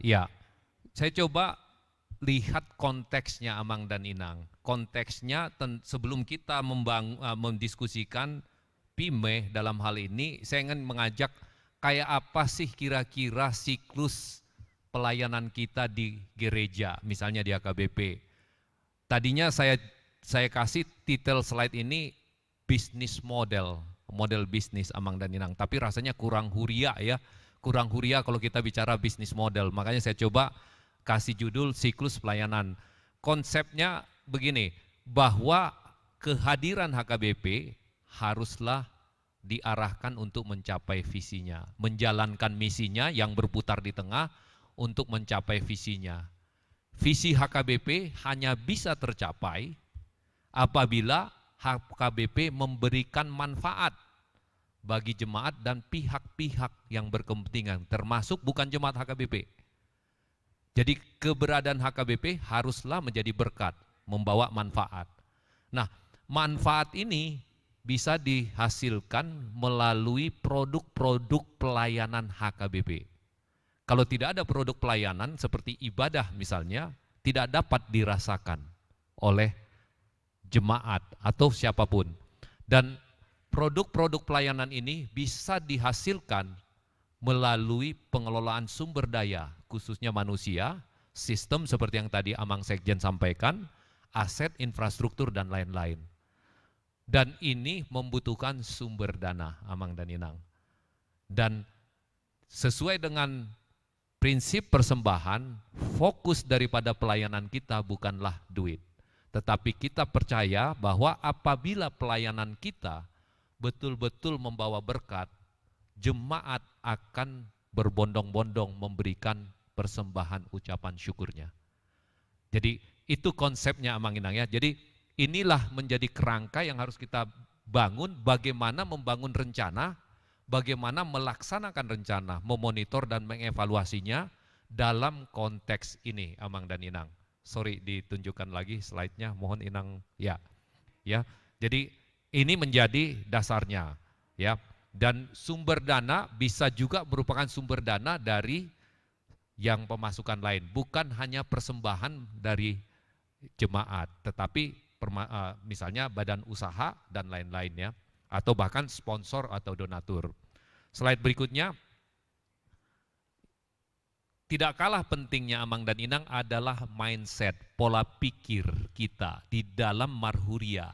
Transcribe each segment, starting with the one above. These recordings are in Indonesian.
Ya, saya coba lihat konteksnya Amang dan Inang. Konteksnya sebelum kita mendiskusikan PIME dalam hal ini, saya ingin mengajak kayak apa sih kira-kira siklus pelayanan kita di gereja, misalnya di HKBP. Tadinya saya kasih titel slide ini bisnis model bisnis Amang dan Inang, tapi rasanya kurang huria ya. Kurang huria kalau kita bicara bisnis model. Makanya saya coba kasih judul siklus pelayanan. Konsepnya begini, bahwa kehadiran HKBP haruslah diarahkan untuk mencapai visinya, menjalankan misinya yang berputar di tengah untuk mencapai visinya. Visi HKBP hanya bisa tercapai apabila HKBP memberikan manfaat bagi jemaat dan pihak-pihak yang berkepentingan, termasuk bukan jemaat HKBP. Jadi keberadaan HKBP haruslah menjadi berkat, membawa manfaat. Nah, manfaat ini bisa dihasilkan melalui produk-produk pelayanan HKBP. Kalau tidak ada produk pelayanan seperti ibadah misalnya, tidak dapat dirasakan oleh jemaat atau siapapun. Dan produk-produk pelayanan ini bisa dihasilkan melalui pengelolaan sumber daya, khususnya manusia, sistem seperti yang tadi Amang Sekjen sampaikan, aset, infrastruktur, dan lain-lain. Dan ini membutuhkan sumber dana, Amang dan Inang. Dan sesuai dengan prinsip persembahan, fokus daripada pelayanan kita bukanlah duit. Tetapi kita percaya bahwa apabila pelayanan kita betul-betul membawa berkat, jemaat akan berbondong-bondong memberikan persembahan ucapan syukurnya. Jadi itu konsepnya Amang Inang ya. Jadi inilah menjadi kerangka yang harus kita bangun, bagaimana membangun rencana, bagaimana melaksanakan rencana, memonitor dan mengevaluasinya dalam konteks ini Amang dan Inang. Sorry ditunjukkan lagi slide-nya, mohon Inang ya. Ya. Jadi ini menjadi dasarnya, ya. Dan sumber dana bisa juga merupakan sumber dana dari yang pemasukan lain, bukan hanya persembahan dari jemaat, tetapi misalnya badan usaha dan lain-lain ya, atau bahkan sponsor atau donatur. Slide berikutnya, tidak kalah pentingnya Amang dan Inang adalah mindset, pola pikir kita di dalam marhuria.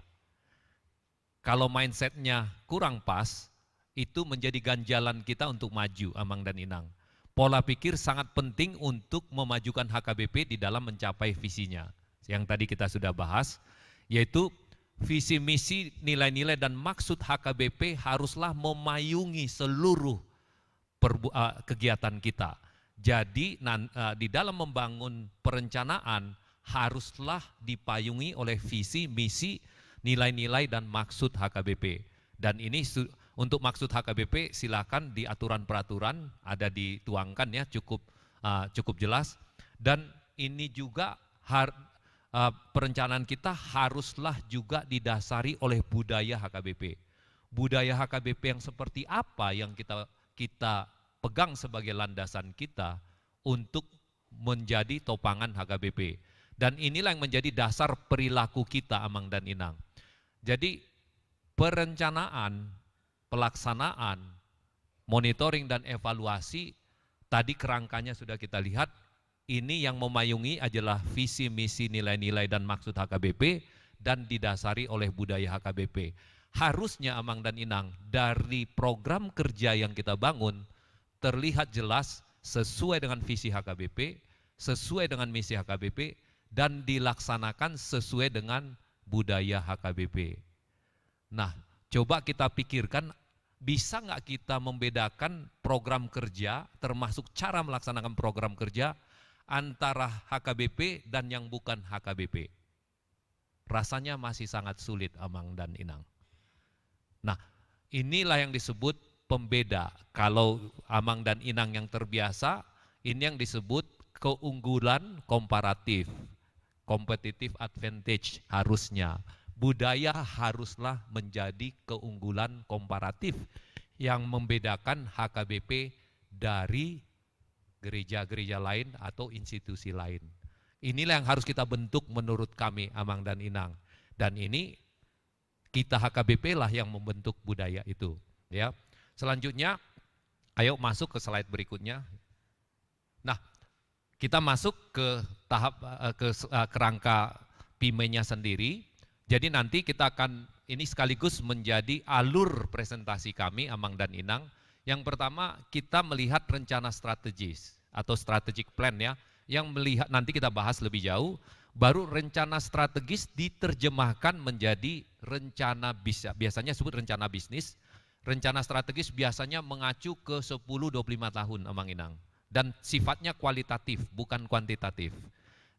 Kalau mindsetnya kurang pas, itu menjadi ganjalan kita untuk maju, Amang dan Inang. Pola pikir sangat penting untuk memajukan HKBP di dalam mencapai visinya. Yang tadi kita sudah bahas, yaitu visi misi, nilai-nilai dan maksud HKBP haruslah memayungi seluruh kegiatan kita. Jadi di dalam membangun perencanaan haruslah dipayungi oleh visi, misi, nilai-nilai dan maksud HKBP. Dan ini untuk maksud HKBP silakan di aturan-peraturan ada dituangkan ya, cukup jelas. Dan ini juga perencanaan kita haruslah juga didasari oleh budaya HKBP. Budaya HKBP yang seperti apa yang kita pegang sebagai landasan kita untuk menjadi topangan HKBP. Dan inilah yang menjadi dasar perilaku kita Amang dan Inang. Jadi perencanaan, pelaksanaan, monitoring dan evaluasi, tadi kerangkanya sudah kita lihat, ini yang memayungi adalah visi, misi, nilai-nilai dan maksud HKBP dan didasari oleh budaya HKBP. Harusnya Amang dan Inang dari program kerja yang kita bangun terlihat jelas sesuai dengan visi HKBP, sesuai dengan misi HKBP dan dilaksanakan sesuai dengan budaya HKBP. Nah, coba kita pikirkan, bisa nggak kita membedakan program kerja, termasuk cara melaksanakan program kerja antara HKBP dan yang bukan HKBP? Rasanya masih sangat sulit Amang dan Inang. Nah, inilah yang disebut pembeda. Kalau Amang dan Inang yang terbiasa, ini yang disebut keunggulan komparatif. Competitive advantage harusnya. Budaya haruslah menjadi keunggulan komparatif yang membedakan HKBP dari gereja-gereja lain atau institusi lain. Inilah yang harus kita bentuk menurut kami, Amang dan Inang. Dan ini kita HKBP lah yang membentuk budaya itu. Ya. Selanjutnya, ayo masuk ke slide berikutnya. Nah, kita masuk ke tahap kerangka PIME-nya sendiri. Jadi nanti kita akan, ini sekaligus menjadi alur presentasi kami, Amang dan Inang. Yang pertama, kita melihat rencana strategis atau strategic plan ya, yang melihat nanti kita bahas lebih jauh. Baru rencana strategis diterjemahkan menjadi rencana biasanya sebut rencana bisnis. Rencana strategis biasanya mengacu ke 10-25 tahun, Amang Inang. Dan sifatnya kualitatif, bukan kuantitatif.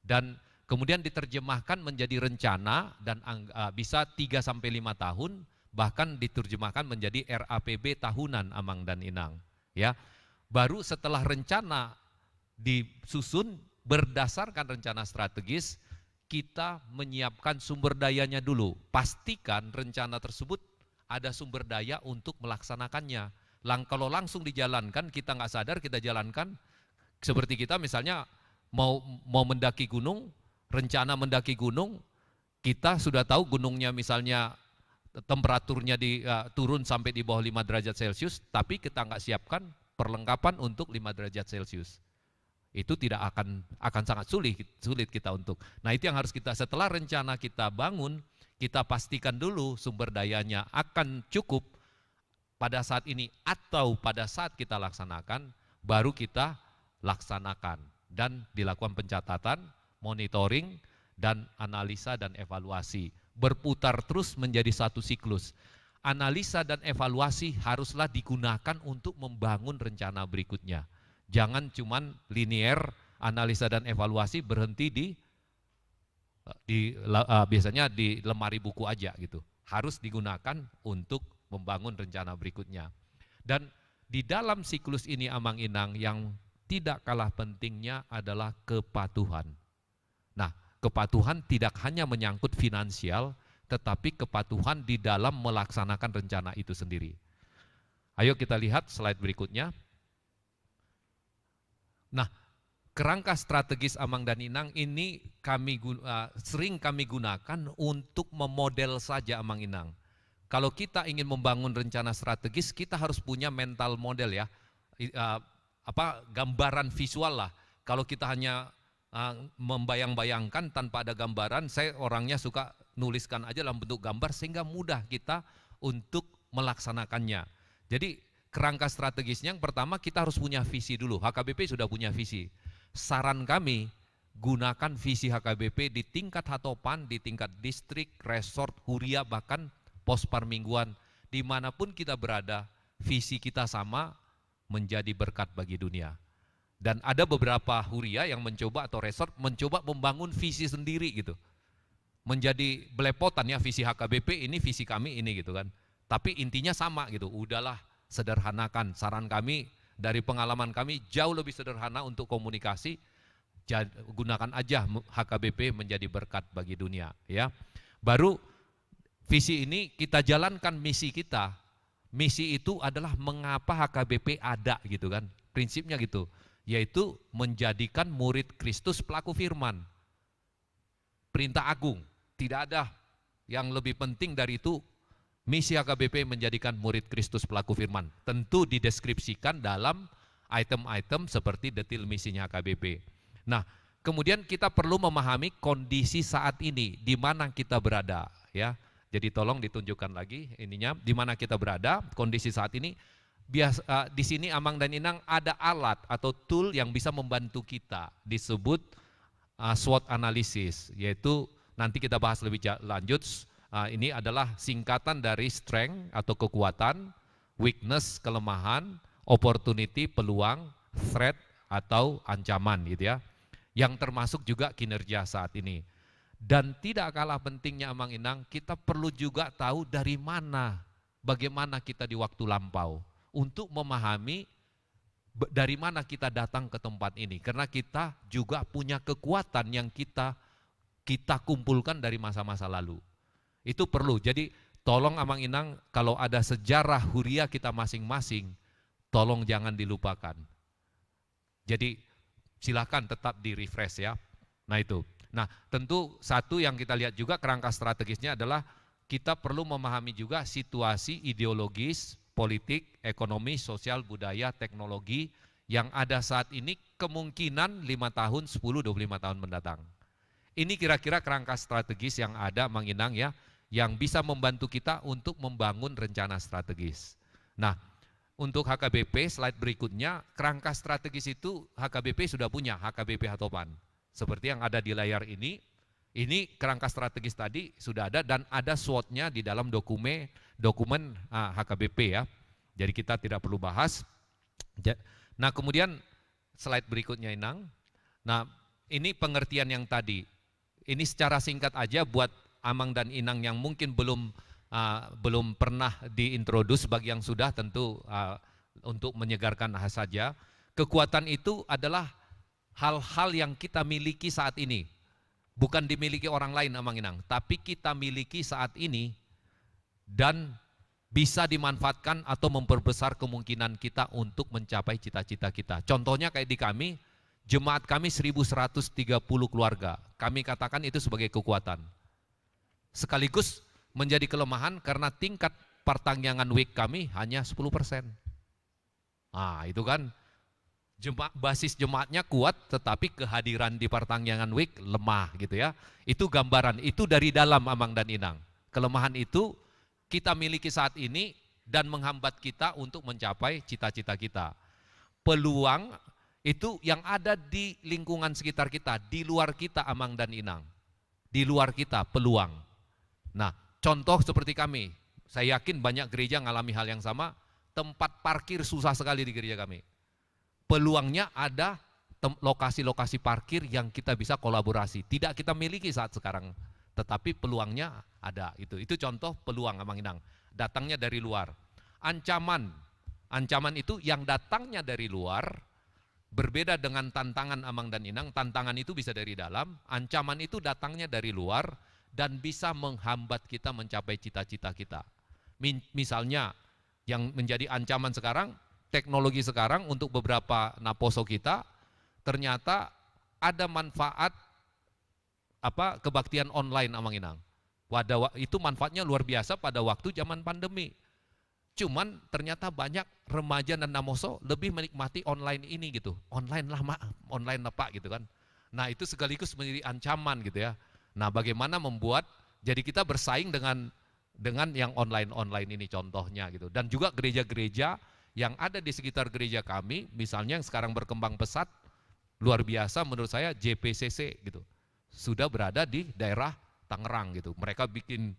Dan kemudian diterjemahkan menjadi rencana dan bisa 3-5 tahun, bahkan diterjemahkan menjadi RAPB tahunan, Amang dan Inang. Ya, baru setelah rencana disusun berdasarkan rencana strategis, kita menyiapkan sumber dayanya dulu. Pastikan rencana tersebut ada sumber daya untuk melaksanakannya. Kalau langsung dijalankan, kita nggak sadar kita jalankan. Seperti kita misalnya mau mendaki gunung, rencana mendaki gunung, kita sudah tahu gunungnya misalnya temperaturnya turun sampai di bawah 5 derajat Celcius, tapi kita nggak siapkan perlengkapan untuk 5 derajat Celcius. Itu tidak akan sangat sulit kita untuk. Nah, itu yang harus kita, setelah rencana kita bangun, kita pastikan dulu sumber dayanya akan cukup pada saat ini atau pada saat kita laksanakan, baru kita laksanakan dan dilakukan pencatatan, monitoring, dan analisa dan evaluasi. Berputar terus menjadi satu siklus. Analisa dan evaluasi haruslah digunakan untuk membangun rencana berikutnya. Jangan cuman linear analisa dan evaluasi berhenti biasanya di lemari buku aja gitu. Harus digunakan untuk membangun rencana berikutnya. Dan di dalam siklus ini, Amang Inang, yang tidak kalah pentingnya adalah kepatuhan. Nah, kepatuhan tidak hanya menyangkut finansial, tetapi kepatuhan di dalam melaksanakan rencana itu sendiri. Ayo kita lihat slide berikutnya. Nah, kerangka strategis Amang dan Inang ini sering kami gunakan untuk memodel saja, Amang Inang. Kalau kita ingin membangun rencana strategis, kita harus punya mental model ya, gambaran visual lah. Kalau kita hanya membayang-bayangkan tanpa ada gambaran, saya orangnya suka nuliskan aja dalam bentuk gambar sehingga mudah kita untuk melaksanakannya. Jadi kerangka strategisnya yang pertama kita harus punya visi dulu. HKBP sudah punya visi. Saran kami, gunakan visi HKBP di tingkat hatopan, di tingkat distrik, resort, huria, bahkan pos permingguan. Dimanapun kita berada, visi kita sama, menjadi berkat bagi dunia. Dan ada beberapa huria yang mencoba atau resort mencoba membangun visi sendiri gitu. Menjadi belepotan ya, visi HKBP ini, visi kami ini gitu kan. Tapi intinya sama gitu, udahlah sederhanakan. Saran kami dari pengalaman kami jauh lebih sederhana untuk komunikasi. Gunakan aja HKBP menjadi berkat bagi dunia ya. Baru visi ini kita jalankan misi kita. Misi itu adalah mengapa HKBP ada gitu kan. Prinsipnya gitu, yaitu menjadikan murid Kristus pelaku firman. Perintah agung, tidak ada yang lebih penting dari itu. Misi HKBP menjadikan murid Kristus pelaku firman. Tentu dideskripsikan dalam item-item seperti detail misinya HKBP. Nah, kemudian kita perlu memahami kondisi saat ini, di mana kita berada ya. Jadi tolong ditunjukkan lagi ininya, di mana kita berada, kondisi saat ini. Di sini Amang dan Inang ada alat atau tool yang bisa membantu kita, disebut SWOT analysis, yaitu nanti kita bahas lebih lanjut. Ini adalah singkatan dari strength atau kekuatan, weakness kelemahan, opportunity peluang, threat atau ancaman gitu ya. Yang termasuk juga kinerja saat ini. Dan tidak kalah pentingnya Amang Inang, kita perlu juga tahu dari mana, bagaimana kita di waktu lampau untuk memahami dari mana kita datang ke tempat ini. Karena kita juga punya kekuatan yang kita kumpulkan dari masa-masa lalu. Itu perlu. Jadi tolong Amang Inang, kalau ada sejarah huria kita masing-masing, tolong jangan dilupakan. Jadi silakan tetap di refresh ya. Nah itu. Nah tentu satu yang kita lihat juga kerangka strategisnya adalah kita perlu memahami juga situasi ideologis, politik, ekonomi, sosial, budaya, teknologi yang ada saat ini kemungkinan 5 tahun, 10, 25 tahun mendatang. Ini kira-kira kerangka strategis yang ada Mang Inang ya, yang bisa membantu kita untuk membangun rencana strategis. Nah, untuk HKBP slide berikutnya, kerangka strategis itu HKBP sudah punya, HKBP Hatopan. Seperti yang ada di layar ini kerangka strategis tadi sudah ada dan ada SWOT-nya di dalam dokumen HKBP ya. Jadi kita tidak perlu bahas. Nah kemudian slide berikutnya Inang. Nah ini pengertian yang tadi. Ini secara singkat aja buat Amang dan Inang yang mungkin belum pernah diintroduce, bagi yang sudah tentu untuk menyegarkan saja. Kekuatan itu adalah hal-hal yang kita miliki saat ini. Bukan dimiliki orang lain Amang Inang, tapi kita miliki saat ini dan bisa dimanfaatkan atau memperbesar kemungkinan kita untuk mencapai cita-cita kita. Contohnya kayak di kami, jemaat kami 1130 keluarga, kami katakan itu sebagai kekuatan. Sekaligus menjadi kelemahan karena tingkat pertanggungan week kami hanya 10%. Nah itu kan, basis jemaatnya kuat tetapi kehadiran di pertanggungan week lemah gitu ya. Itu gambaran, itu dari dalam Amang dan Inang. Kelemahan itu kita miliki saat ini dan menghambat kita untuk mencapai cita-cita kita. Peluang itu yang ada di lingkungan sekitar kita, di luar kita Amang dan Inang. Di luar kita peluang. Nah, contoh seperti kami, saya yakin banyak gereja mengalami hal yang sama, tempat parkir susah sekali di gereja kami. Peluangnya ada lokasi-lokasi parkir yang kita bisa kolaborasi. Tidak kita miliki saat sekarang, tetapi peluangnya ada. Itu contoh peluang Amang Inang. Datangnya dari luar. Ancaman itu yang datangnya dari luar, berbeda dengan tantangan Amang dan Inang. Tantangan itu bisa dari dalam, ancaman itu datangnya dari luar dan bisa menghambat kita mencapai cita-cita kita. Misalnya yang menjadi ancaman sekarang, teknologi sekarang untuk beberapa naposo kita ternyata ada manfaat kebaktian online Amang Inang. Itu manfaatnya luar biasa pada waktu zaman pandemi. Cuman ternyata banyak remaja dan namoso lebih menikmati online ini gitu. Online lah Pak gitu kan. Nah itu sekaligus menjadi ancaman gitu ya. Nah bagaimana membuat, jadi kita bersaing dengan yang online ini contohnya gitu. Dan juga gereja-gereja yang ada di sekitar gereja kami, misalnya yang sekarang berkembang pesat, luar biasa menurut saya JPCC gitu. Sudah berada di daerah Tangerang gitu. Mereka bikin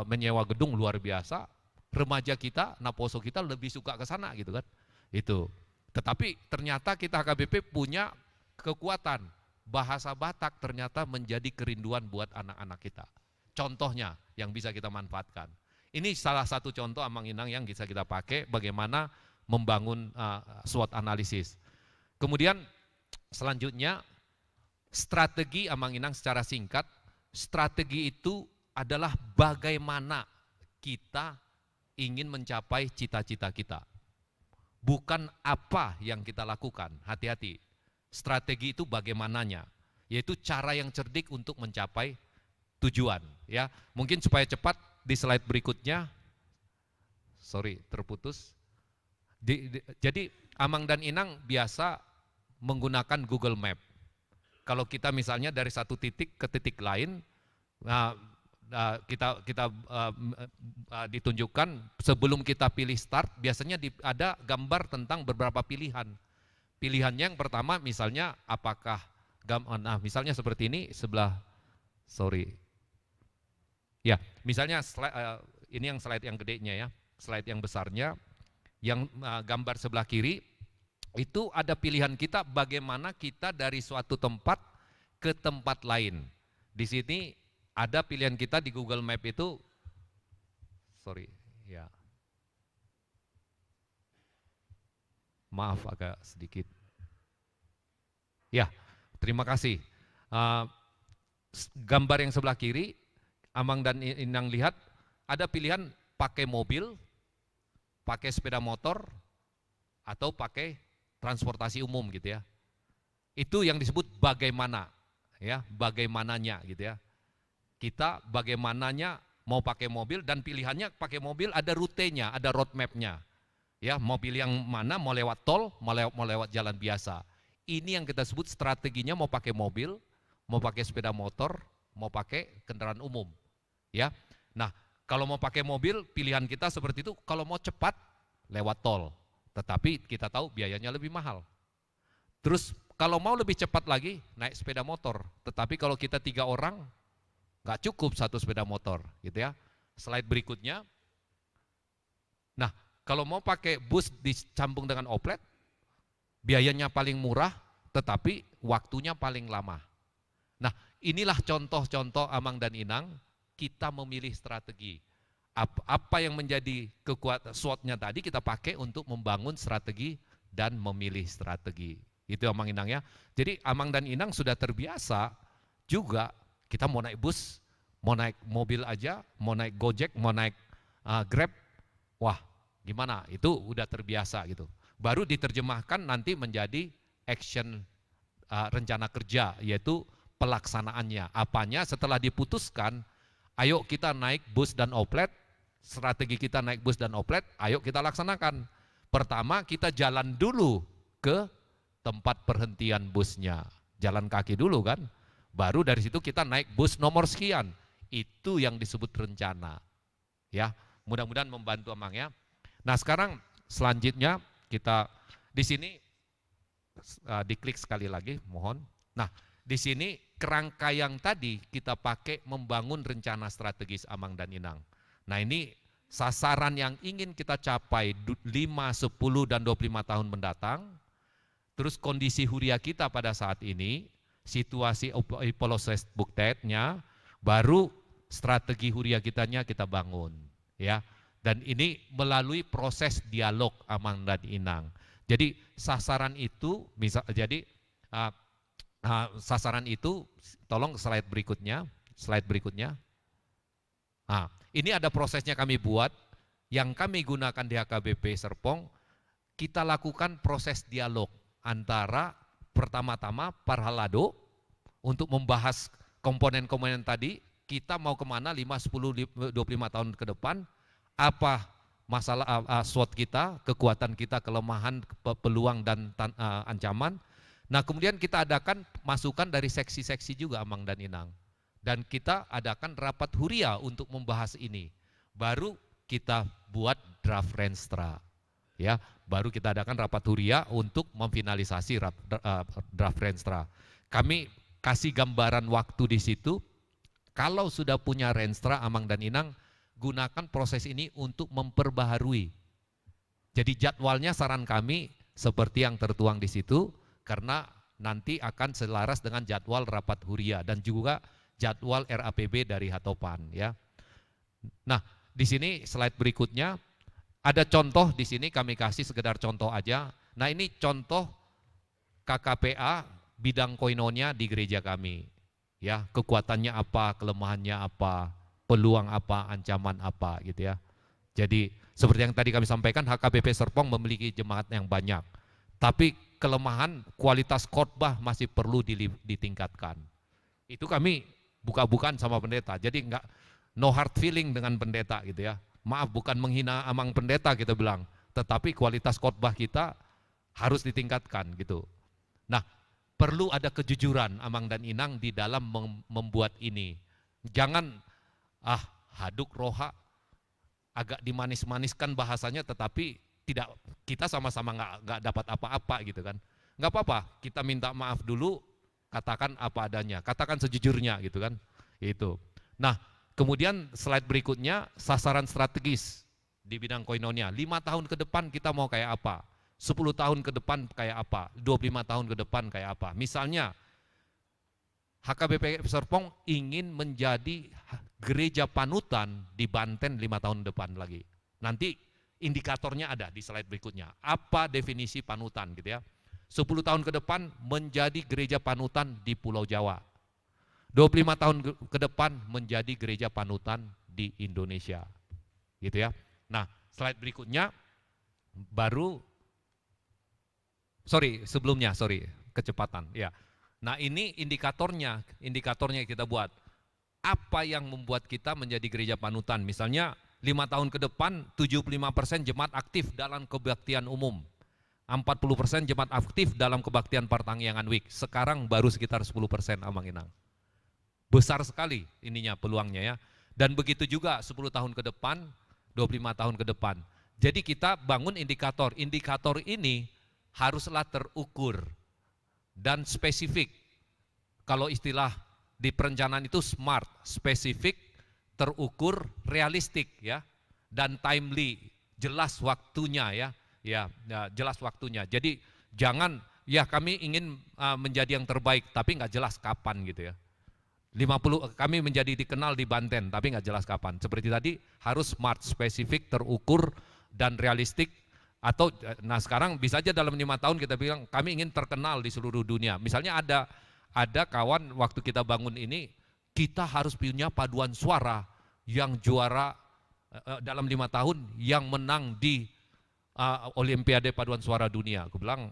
menyewa gedung luar biasa. Remaja kita, naposo kita lebih suka ke sana gitu kan. Itu. Tetapi ternyata kita HKBP punya kekuatan. Bahasa Batak ternyata menjadi kerinduan buat anak-anak kita. Contohnya yang bisa kita manfaatkan. Ini salah satu contoh Amang Inang yang bisa kita pakai bagaimana membangun SWOT analisis. Kemudian selanjutnya strategi Amang Inang secara singkat. Strategi itu adalah bagaimana kita ingin mencapai cita-cita kita. Bukan apa yang kita lakukan, hati-hati. Strategi itu bagaimananya, yaitu cara yang cerdik untuk mencapai tujuan. Ya, mungkin supaya cepat di slide berikutnya, terputus. Jadi Amang dan Inang biasa menggunakan Google Map. Kalau kita misalnya dari satu titik ke titik lain, kita ditunjukkan sebelum kita pilih start, biasanya ada gambar tentang beberapa pilihan. Pilihannya yang pertama misalnya misalnya seperti ini ya misalnya ini yang slide yang gedenya ya, slide yang besarnya, yang gambar sebelah kiri itu ada pilihan kita bagaimana kita dari suatu tempat ke tempat lain. Di sini ada pilihan kita di Google Map itu, maaf agak sedikit. Ya, terima kasih. Gambar yang sebelah kiri, Amang dan Inang lihat, ada pilihan pakai mobil, pakai sepeda motor, atau pakai transportasi umum gitu ya. Itu yang disebut bagaimana, ya, bagaimananya gitu ya. Kita bagaimananya mau pakai mobil dan pilihannya pakai mobil ada rutenya, ada roadmapnya. Ya, mau pilih yang mana, mau lewat tol, mau lewat jalan biasa. Ini yang kita sebut strateginya mau pakai mobil, mau pakai sepeda motor, mau pakai kendaraan umum. Ya, nah kalau mau pakai mobil pilihan kita seperti itu. Kalau mau cepat lewat tol, tetapi kita tahu biayanya lebih mahal. Terus kalau mau lebih cepat lagi naik sepeda motor, tetapi kalau kita 3 orang nggak cukup satu sepeda motor, gitu ya. Slide berikutnya. Nah, kalau mau pakai bus disambung dengan oplet, biayanya paling murah, tetapi waktunya paling lama. Nah, inilah contoh-contoh Amang dan Inang, kita memilih strategi. Apa yang menjadi kekuatan SWOT-nya tadi kita pakai untuk membangun strategi dan memilih strategi. Itu Amang Inang ya. Jadi Amang dan Inang sudah terbiasa juga, kita mau naik bus, mau naik mobil aja, mau naik Gojek, mau naik Grab, wah gimana, itu udah terbiasa gitu. Baru diterjemahkan nanti menjadi action, rencana kerja, yaitu pelaksanaannya. Apanya setelah diputuskan, ayo kita naik bus dan oplet, strategi kita naik bus dan oplet, ayo kita laksanakan. Pertama kita jalan dulu ke tempat perhentian busnya, jalan kaki dulu kan, baru dari situ kita naik bus nomor sekian. Itu yang disebut rencana. Ya, mudah-mudahan membantu Amang ya. Nah sekarang selanjutnya kita di sini diklik sekali lagi, mohon. Nah di sini kerangka yang tadi kita pakai membangun rencana strategis Amang dan Inang. Nah ini sasaran yang ingin kita capai 5, 10 dan 25 tahun mendatang. Terus kondisi huria kita pada saat ini, situasi Ipoloses Buktetnya, baru strategi huria kitanya kita bangun, ya. Dan ini melalui proses dialog Amang dan Inang. Jadi sasaran itu sasaran itu, tolong slide berikutnya, Nah, ini ada prosesnya kami buat, yang kami gunakan di HKBP Serpong, kita lakukan proses dialog antara pertama-tama Parhalado untuk membahas komponen-komponen tadi, kita mau kemana 5, 10, 25 tahun ke depan, apa masalah SWOT kita, kekuatan kita, kelemahan, peluang dan ancaman. Nah kemudian kita adakan masukan dari seksi-seksi juga Amang dan Inang. Dan kita adakan rapat huria untuk membahas ini. Baru kita buat draft Renstra. Ya, baru kita adakan rapat huria untuk memfinalisasi draft Renstra. Kami kasih gambaran waktu di situ. Kalau sudah punya Renstra Amang dan Inang, gunakan proses ini untuk memperbaharui. Jadi jadwalnya saran kami seperti yang tertuang di situ, karena nanti akan selaras dengan jadwal rapat huria dan juga jadwal RAPB dari Hatopan ya. Nah, di sini slide berikutnya ada contoh, di sini kami kasih sekedar contoh aja. Nah, ini contoh KKPA bidang koinonia di gereja kami. Ya, kekuatannya apa, kelemahannya apa, peluang apa, ancaman apa gitu ya. Jadi seperti yang tadi kami sampaikan, HKBP Serpong memiliki jemaat yang banyak. Tapi kelemahan kualitas khotbah masih perlu ditingkatkan. Itu kami buka-bukaan sama pendeta. Jadi enggak, no hard feeling dengan pendeta gitu ya. Maaf, bukan menghina Amang pendeta kita bilang, tetapi kualitas khotbah kita harus ditingkatkan gitu. Nah, perlu ada kejujuran Amang dan Inang di dalam membuat ini. Jangan haduk roha, agak dimanis-maniskan bahasanya, tetapi tidak, kita sama-sama nggak dapat apa-apa gitu kan. Nggak apa-apa, kita minta maaf dulu, katakan apa adanya, katakan sejujurnya gitu kan. Itu. Nah, kemudian slide berikutnya, sasaran strategis di bidang koinonia. 5 tahun ke depan kita mau kayak apa? 10 tahun ke depan kayak apa? 25 tahun ke depan kayak apa? Misalnya, HKBP Serpong ingin menjadi gereja panutan di Banten 5 tahun depan lagi. Nanti indikatornya ada di slide berikutnya. Apa definisi panutan gitu ya. 10 tahun ke depan menjadi gereja panutan di Pulau Jawa. 25 tahun ke depan menjadi gereja panutan di Indonesia. Gitu ya. Nah, slide berikutnya baru Kecepatan. Ya. Nah ini indikatornya kita buat. Apa yang membuat kita menjadi gereja panutan? Misalnya 5 tahun ke depan 75% jemaat aktif dalam kebaktian umum. 40% jemaat aktif dalam kebaktian Pertangyangan Week. Sekarang baru sekitar 10% Amang Inang. Besar sekali ininya peluangnya ya. Dan begitu juga 10 tahun ke depan, 25 tahun ke depan. Jadi kita bangun indikator. Indikator ini haruslah terukur dan spesifik. Kalau istilah di perencanaan itu smart, spesifik, terukur, realistik ya, dan timely, jelas waktunya ya, jelas waktunya. Jadi jangan ya kami ingin menjadi yang terbaik, tapi nggak jelas kapan gitu ya. 50 kami menjadi dikenal di Banten, tapi nggak jelas kapan. Seperti tadi harus smart, spesifik, terukur dan realistik. Atau nah sekarang bisa aja dalam 5 tahun kita bilang kami ingin terkenal di seluruh dunia. Misalnya ada kawan waktu kita bangun ini, kita harus punya paduan suara yang juara dalam 5 tahun yang menang di Olimpiade Paduan Suara Dunia. Aku bilang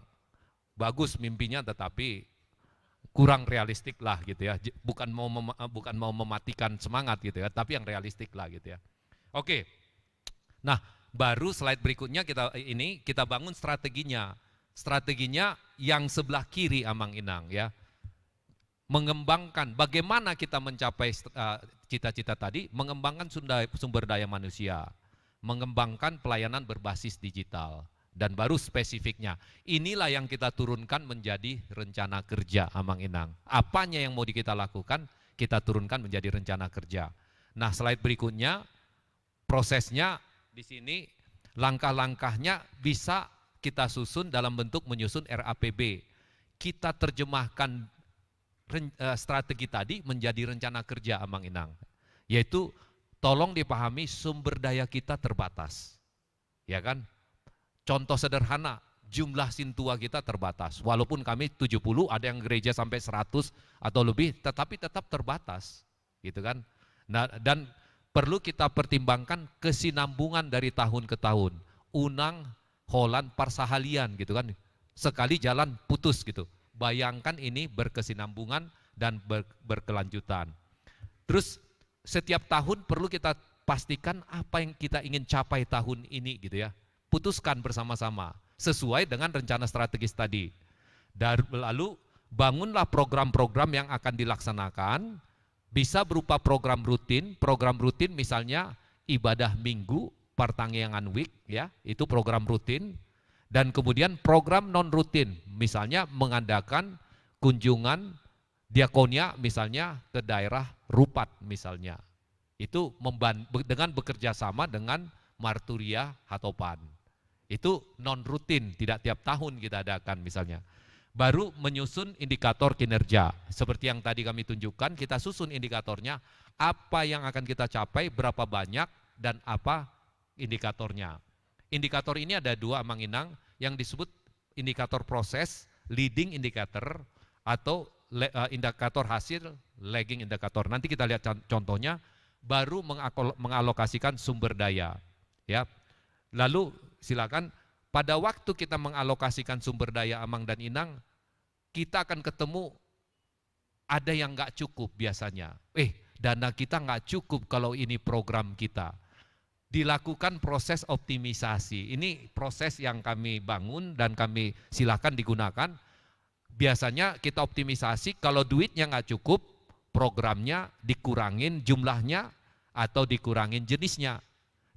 bagus mimpinya, tetapi kurang realistik lah gitu ya. Bukan mau mematikan semangat gitu ya, tapi yang realistik lah gitu ya. Oke. Nah, baru slide berikutnya kita bangun strateginya. Strateginya yang sebelah kiri Amang Inang ya. Mengembangkan bagaimana kita mencapai cita-cita tadi, mengembangkan sumber daya manusia, mengembangkan pelayanan berbasis digital, dan baru spesifiknya. Inilah yang kita turunkan menjadi rencana kerja Amang Inang. Apanya yang mau kita lakukan, kita turunkan menjadi rencana kerja. Nah, slide berikutnya, prosesnya di sini, langkah-langkahnya bisa kita susun dalam bentuk menyusun RAPB. Kita terjemahkan strategi tadi menjadi rencana kerja Amang Inang. Yaitu tolong dipahami sumber daya kita terbatas. Ya kan? Contoh sederhana, jumlah sintua kita terbatas. Walaupun kami 70, ada yang gereja sampai 100 atau lebih, tetapi tetap terbatas. Gitu kan? Nah, dan perlu kita pertimbangkan kesinambungan dari tahun ke tahun. Unang, Holland, Parsahalian gitu kan. Sekali jalan putus gitu. Bayangkan ini berkesinambungan dan berkelanjutan. Terus setiap tahun perlu kita pastikan apa yang kita ingin capai tahun ini gitu ya. Putuskan bersama-sama sesuai dengan rencana strategis tadi. Dan lalu bangunlah program-program yang akan dilaksanakan. Bisa berupa program rutin misalnya ibadah minggu, Pertangyangan Week ya, itu program rutin. Dan kemudian program non rutin, misalnya mengadakan kunjungan diakonia misalnya ke daerah Rupat misalnya. Itu dengan bekerja sama dengan Marturia Hatopan. Itu non rutin, tidak tiap tahun kita adakan misalnya. Baru menyusun indikator kinerja. Seperti yang tadi kami tunjukkan, kita susun indikatornya, apa yang akan kita capai, berapa banyak, dan apa indikatornya. Indikator ini ada 2 Amang Inang, yang disebut indikator proses, leading indicator, atau indikator hasil, lagging indikator. Nanti kita lihat contohnya, baru mengalokasikan sumber daya. Ya. Lalu silakan, pada waktu kita mengalokasikan sumber daya Amang dan Inang, kita akan ketemu ada yang nggak cukup biasanya. Dana kita nggak cukup kalau ini program kita. Dilakukan proses optimisasi. Ini proses yang kami bangun dan kami silakan digunakan. Biasanya kita optimisasi, kalau duitnya nggak cukup, programnya dikurangin jumlahnya atau dikurangin jenisnya.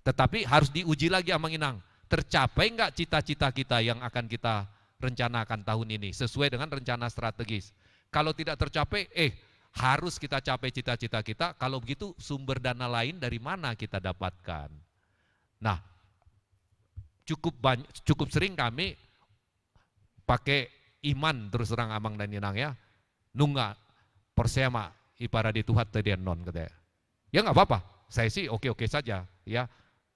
Tetapi harus diuji lagi Amang Inang. Tercapai enggak cita-cita kita yang akan kita rencanakan tahun ini sesuai dengan rencana strategis. Kalau tidak tercapai, harus kita capai cita-cita kita. Kalau begitu sumber dana lain dari mana kita dapatkan? Nah, cukup sering kami pakai iman terus terang Amang dan Inang ya. Nunggak persema ibarat di Tuhan tadi non katanya. Ya nggak apa-apa, saya sih oke-oke saja ya.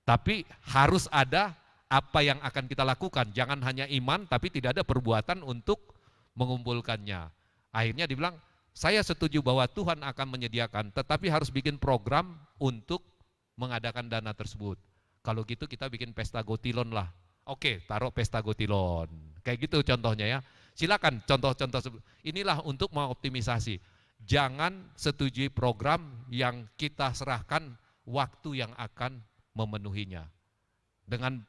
Tapi harus ada apa yang akan kita lakukan, jangan hanya iman tapi tidak ada perbuatan untuk mengumpulkannya. Akhirnya dibilang, saya setuju bahwa Tuhan akan menyediakan, tetapi harus bikin program untuk mengadakan dana tersebut. Kalau gitu kita bikin pesta gotilon lah. Oke, taruh pesta gotilon. Kayak gitu contohnya ya. Silakan contoh-contoh. Inilah untuk mengoptimisasi. Jangan setujui program yang kita serahkan waktu yang akan memenuhinya. Dengan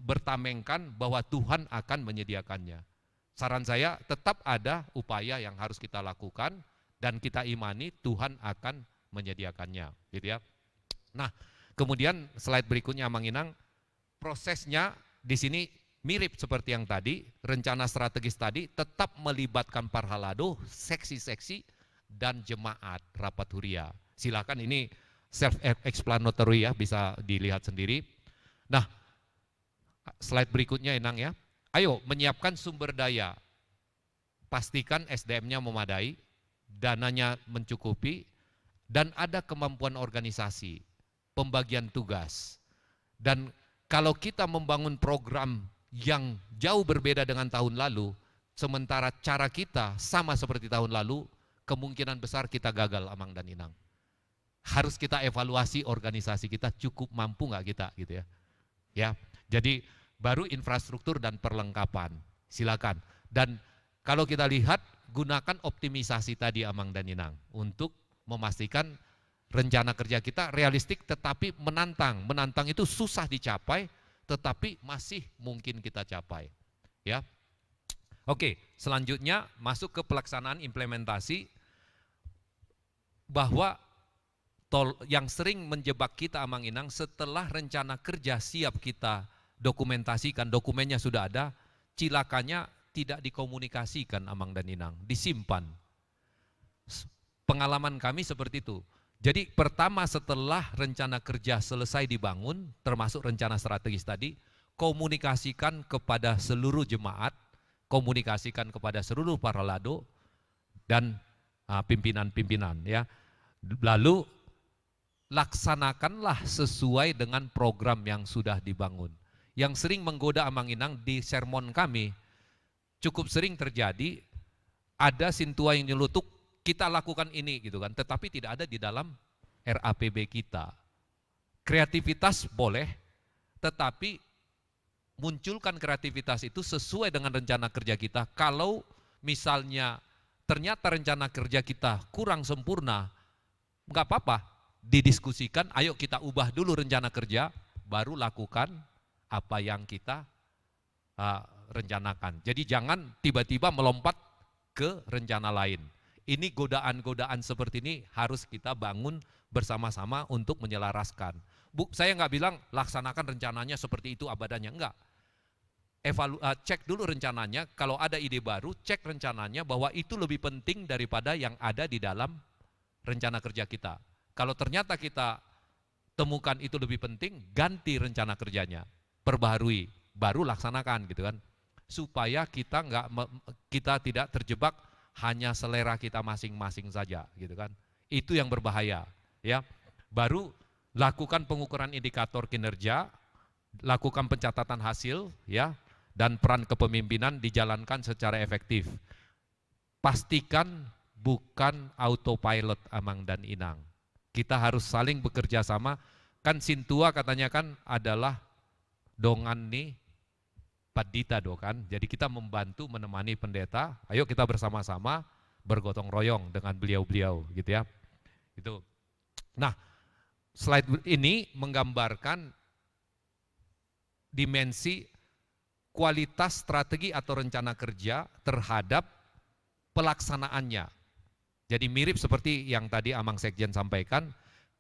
bertamengkan bahwa Tuhan akan menyediakannya. Saran saya tetap ada upaya yang harus kita lakukan dan kita imani Tuhan akan menyediakannya, gitu ya. Nah, kemudian slide berikutnya Mang Inang, prosesnya di sini mirip seperti yang tadi, rencana strategis tadi tetap melibatkan parhalado, seksi-seksi dan jemaat rapat huria. Silakan ini self explanatory ya, bisa dilihat sendiri. Nah, slide berikutnya Inang ya. Ayo menyiapkan sumber daya. Pastikan SDM-nya memadai, dananya mencukupi, dan ada kemampuan organisasi, pembagian tugas. Dan kalau kita membangun program yang jauh berbeda dengan tahun lalu, sementara cara kita sama seperti tahun lalu, kemungkinan besar kita gagal, Amang dan Inang. Harus kita evaluasi organisasi kita cukup mampu nggak kita, gitu ya. Ya, jadi baru infrastruktur dan perlengkapan. Silakan. Dan kalau kita lihat, gunakan optimisasi tadi Amang dan Inang untuk memastikan rencana kerja kita realistik tetapi menantang. Menantang itu susah dicapai tetapi masih mungkin kita capai. Ya. Oke, selanjutnya masuk ke pelaksanaan implementasi, bahwa yang sering menjebak kita Amang Inang, setelah rencana kerja siap kita dokumentasikan, dokumennya sudah ada, cilakanya tidak dikomunikasikan Amang dan Inang, disimpan. Pengalaman kami seperti itu. Jadi pertama setelah rencana kerja selesai dibangun, termasuk rencana strategis tadi, komunikasikan kepada seluruh jemaat, komunikasikan kepada seluruh paralado dan pimpinan-pimpinan ya. Lalu laksanakanlah sesuai dengan program yang sudah dibangun. Yang sering menggoda Amang Inang di sermon kami, cukup sering terjadi ada sintua yang nyelutuk, kita lakukan ini gitu kan, tetapi tidak ada di dalam RAPB kita. Kreativitas boleh, tetapi munculkan kreativitas itu sesuai dengan rencana kerja kita. Kalau misalnya ternyata rencana kerja kita kurang sempurna, nggak apa-apa, didiskusikan, ayo kita ubah dulu rencana kerja, baru lakukan apa yang kita rencanakan. Jadi jangan tiba-tiba melompat ke rencana lain. Ini godaan-godaan seperti ini harus kita bangun bersama-sama untuk menyelaraskan. Saya nggak bilang laksanakan rencananya seperti itu abadanya, enggak. Cek dulu rencananya, kalau ada ide baru, cek rencananya bahwa itu lebih penting daripada yang ada di dalam rencana kerja kita. Kalau ternyata kita temukan itu lebih penting, ganti rencana kerjanya, perbaharui, baru laksanakan gitu kan. Supaya kita tidak terjebak hanya selera kita masing-masing saja gitu kan. Itu yang berbahaya ya. Baru lakukan pengukuran indikator kinerja, lakukan pencatatan hasil ya, dan peran kepemimpinan dijalankan secara efektif. Pastikan bukan autopilot Amang dan Inang. Kita harus saling bekerja sama. Kan Sintua katanya kan adalah dongan nih Padita do kan. Jadi kita membantu menemani pendeta. Ayo kita bersama-sama bergotong royong dengan beliau-beliau gitu ya. Itu. Nah, slide ini menggambarkan dimensi kualitas strategi atau rencana kerja terhadap pelaksanaannya. Jadi mirip seperti yang tadi Amang Sekjen sampaikan,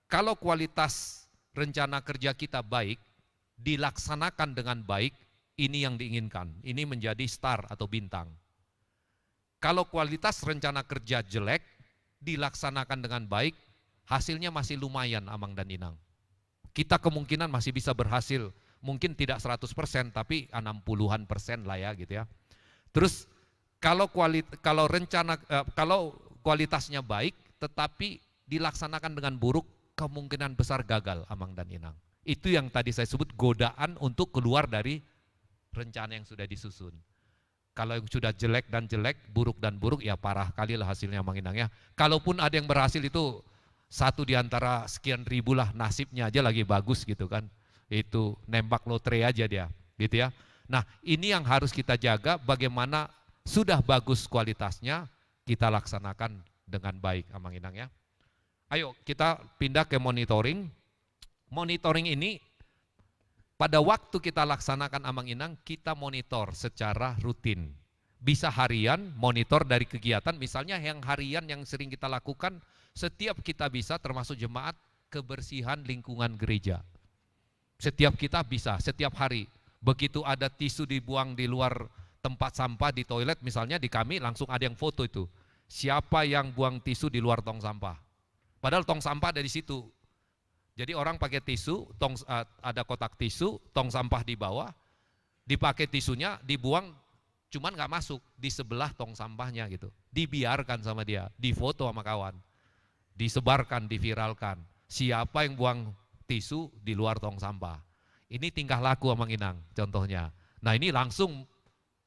kalau kualitas rencana kerja kita baik, dilaksanakan dengan baik, ini yang diinginkan, ini menjadi star atau bintang. Kalau kualitas rencana kerja jelek, dilaksanakan dengan baik, hasilnya masih lumayan Amang dan Inang. Kita kemungkinan masih bisa berhasil, mungkin tidak 100%, tapi 60-an% lah ya gitu ya. Terus kalau kualitasnya baik, tetapi dilaksanakan dengan buruk, kemungkinan besar gagal Amang dan Inang. Itu yang tadi saya sebut godaan untuk keluar dari rencana yang sudah disusun. Kalau yang sudah jelek dan jelek, buruk dan buruk, ya parah kali lah hasilnya Amang Inang ya. Kalaupun ada yang berhasil itu satu di antara sekian ribu lah, nasibnya aja lagi bagus gitu kan. itu nembak lotre aja dia, gitu ya. Nah, ini yang harus kita jaga, bagaimana sudah bagus kualitasnya kita laksanakan dengan baik, Amang Inang ya. Ayo kita pindah ke monitoring. Monitoring ini pada waktu kita laksanakan Amang Inang, kita monitor secara rutin. Bisa harian, monitor dari kegiatan, misalnya yang harian yang sering kita lakukan, setiap kita bisa termasuk jemaat, kebersihan lingkungan gereja. Setiap kita bisa, setiap hari. Begitu ada tisu dibuang di luar tempat sampah di toilet, misalnya di kami langsung ada yang foto itu. Siapa yang buang tisu di luar tong sampah? Padahal tong sampah ada di situ. Jadi orang pakai tisu, ada kotak tisu, tong sampah di bawah, dipakai tisunya, dibuang, cuman nggak masuk di sebelah tong sampahnya gitu. Dibiarkan sama dia, difoto sama kawan, disebarkan, diviralkan. Siapa yang buang tisu di luar tong sampah? Ini tingkah laku Amang Inang, contohnya. Nah ini langsung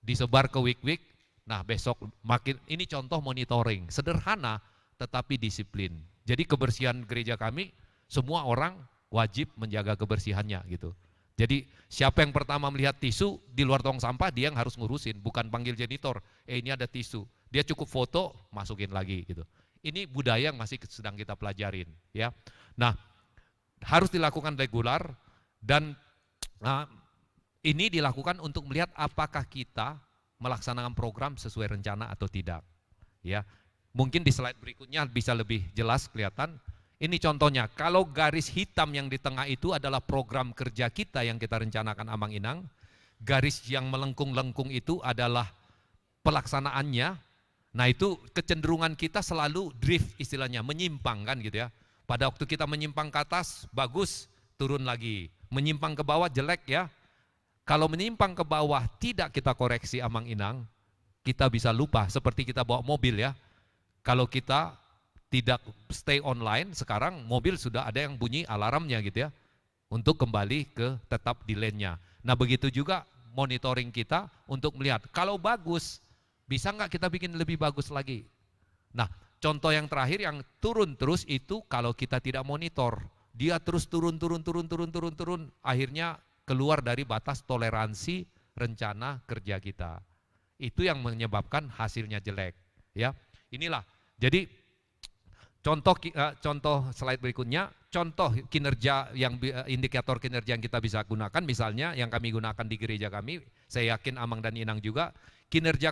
disebar ke wik-wik. Nah besok makin, ini contoh monitoring, sederhana tetapi disiplin. Jadi kebersihan gereja kami, semua orang wajib menjaga kebersihannya gitu. Jadi siapa yang pertama melihat tisu di luar tong sampah, dia yang harus ngurusin, bukan panggil janitor, ini ada tisu. Dia cukup foto, masukin lagi gitu. Ini budaya yang masih sedang kita pelajarin ya. Nah, harus dilakukan regular dan ini dilakukan untuk melihat apakah kita melaksanakan program sesuai rencana atau tidak. Ya, mungkin di slide berikutnya bisa lebih jelas kelihatan. Ini contohnya, kalau garis hitam yang di tengah itu adalah program kerja kita yang kita rencanakan Amang Inang. Garis yang melengkung-lengkung itu adalah pelaksanaannya. Nah itu kecenderungan kita selalu drift istilahnya, menyimpang kan gitu ya. Pada waktu kita menyimpang ke atas, bagus, turun lagi. Menyimpang ke bawah jelek ya. Kalau menyimpang ke bawah tidak kita koreksi Amang Inang, kita bisa lupa seperti kita bawa mobil ya. Kalau kita tidak stay online, sekarang mobil sudah ada yang bunyi alarmnya gitu ya, untuk kembali ke tetap di lane-nya. Nah begitu juga monitoring kita untuk melihat, kalau bagus, bisa nggak kita bikin lebih bagus lagi. Nah contoh yang terakhir yang turun terus itu kalau kita tidak monitor, dia terus turun, akhirnya keluar dari batas toleransi rencana kerja kita. Itu yang menyebabkan hasilnya jelek. Ya, inilah. Jadi contoh slide berikutnya, contoh kinerja yang indikator kinerja yang kita bisa gunakan, misalnya yang kami gunakan di gereja kami, saya yakin Amang dan Inang juga, kinerja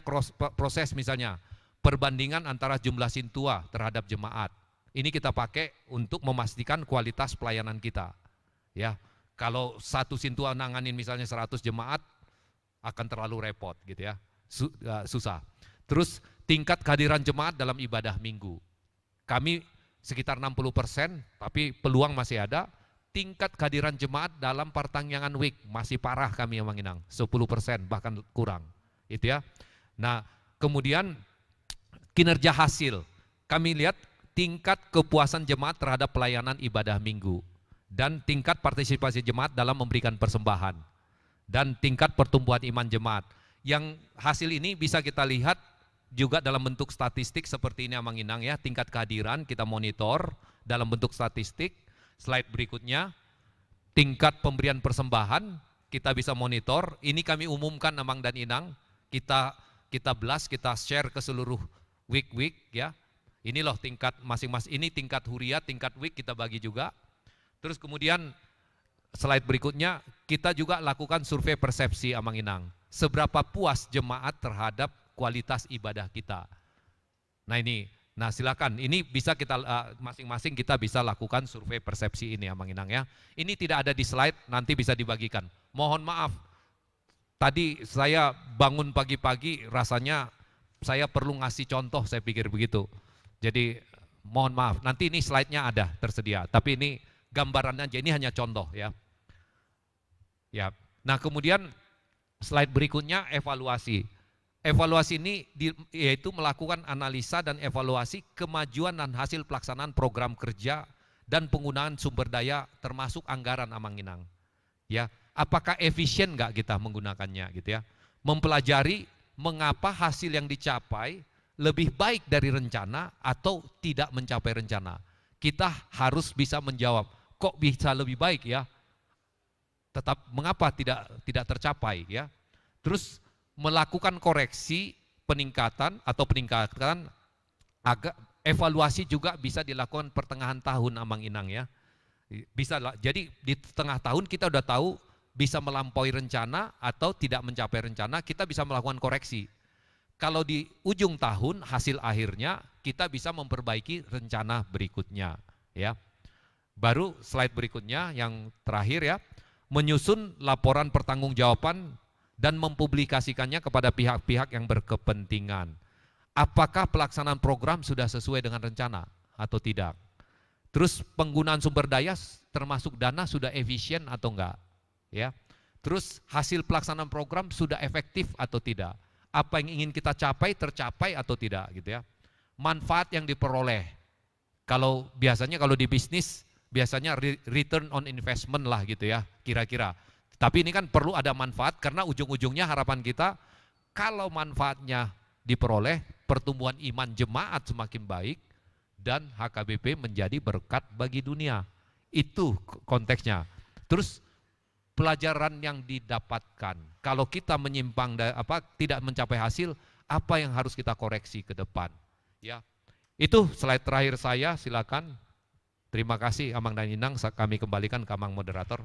proses misalnya perbandingan antara jumlah sintua terhadap jemaat. Ini kita pakai untuk memastikan kualitas pelayanan kita. Ya, kalau satu sintua nanganin misalnya 100 jemaat akan terlalu repot gitu ya, susah. Terus tingkat kehadiran jemaat dalam ibadah minggu. Kami sekitar 60%, tapi peluang masih ada. Tingkat kehadiran jemaat dalam pertanggangan week masih parah kami Amang Inang, 10% bahkan kurang. Itu ya. Nah, kemudian kinerja hasil. Kami lihat tingkat kepuasan jemaat terhadap pelayanan ibadah minggu dan tingkat partisipasi jemaat dalam memberikan persembahan dan tingkat pertumbuhan iman jemaat. Yang hasil ini bisa kita lihat juga dalam bentuk statistik seperti ini Amang Inang ya, tingkat kehadiran kita monitor dalam bentuk statistik. Slide berikutnya, tingkat pemberian persembahan kita bisa monitor. Ini kami umumkan Amang dan Inang, kita blast, kita share ke seluruh week ya. Ini loh tingkat masing-masing, ini tingkat huriat, tingkat week kita bagi juga. Terus kemudian slide berikutnya, kita juga lakukan survei persepsi Amang Inang. Seberapa puas jemaat terhadap kualitas ibadah kita. Nah ini, silakan, ini bisa kita masing-masing kita bisa lakukan survei persepsi ini Amang Inang ya. Ini tidak ada di slide, nanti bisa dibagikan. Mohon maaf, tadi saya bangun pagi-pagi rasanya saya perlu ngasih contoh, saya pikir begitu. Jadi mohon maaf, nanti ini slide-nya ada tersedia, tapi ini gambarannya aja, ini hanya contoh ya. Ya. Nah kemudian slide berikutnya evaluasi. Evaluasi ini yaitu melakukan analisa dan evaluasi kemajuan dan hasil pelaksanaan program kerja dan penggunaan sumber daya termasuk anggaran Amang Inang. Ya, apakah efisien nggak kita menggunakannya gitu ya? Mempelajari mengapa hasil yang dicapai lebih baik dari rencana atau tidak mencapai rencana. Kita harus bisa menjawab, kok bisa lebih baik ya? tetap mengapa tidak tercapai ya. Terus melakukan koreksi peningkatan agak evaluasi juga bisa dilakukan pertengahan tahun Amang Inang ya. Bisa lah. Jadi di tengah tahun kita udah tahu bisa melampaui rencana atau tidak mencapai rencana, kita bisa melakukan koreksi. Kalau di ujung tahun hasil akhirnya kita bisa memperbaiki rencana berikutnya ya. Baru slide berikutnya yang terakhir ya, menyusun laporan pertanggungjawaban dan mempublikasikannya kepada pihak-pihak yang berkepentingan. Apakah pelaksanaan program sudah sesuai dengan rencana atau tidak? Terus penggunaan sumber daya termasuk dana sudah efisien atau enggak? Ya. Terus hasil pelaksanaan program sudah efektif atau tidak? Apa yang ingin kita capai tercapai atau tidak gitu ya? Manfaat yang diperoleh. Kalau biasanya kalau di bisnis biasanya return on investment lah gitu ya, kira-kira. Tapi ini kan perlu ada manfaat karena ujung-ujungnya harapan kita kalau manfaatnya diperoleh, pertumbuhan iman jemaat semakin baik dan HKBP menjadi berkat bagi dunia. Itu konteksnya. Terus pelajaran yang didapatkan. Kalau kita menyimpang tidak mencapai hasil, apa yang harus kita koreksi ke depan? Ya. Itu slide terakhir saya, silakan. Terima kasih Amang dan Inang, kami kembalikan ke Amang moderator.